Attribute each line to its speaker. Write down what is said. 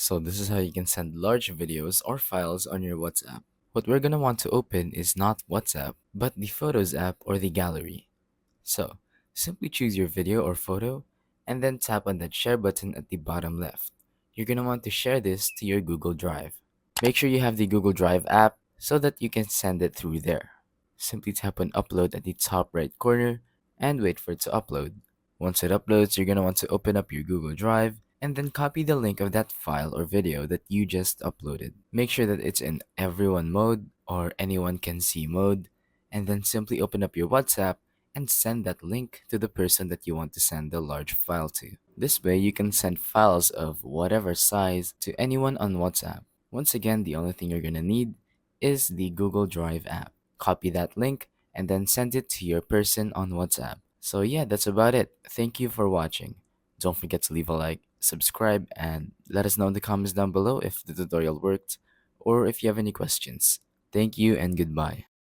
Speaker 1: So this is how you can send large videos or files on your WhatsApp. What we're gonna want to open is not WhatsApp, but the Photos app or the gallery. So simply choose your video or photo and then tap on that share button at the bottom left. You're gonna want to share this to your Google Drive. Make sure you have the Google Drive app so that you can send it through there. Simply tap on upload at the top right corner and wait for it to upload. Once it uploads, you're gonna want to open up your Google Drive and then copy the link of that file or video that you just uploaded. Make sure that it's in everyone mode or anyone can see mode, and then simply open up your WhatsApp and send that link to the person that you want to send the large file to. This way, you can send files of whatever size to anyone on WhatsApp. Once again, the only thing you're gonna need is the Google Drive app. Copy that link and then send it to your person on WhatsApp. So yeah, that's about it. Thank you for watching. Don't forget to leave a like, subscribe, and let us know in the comments down below if the tutorial worked or if you have any questions. Thank you and goodbye.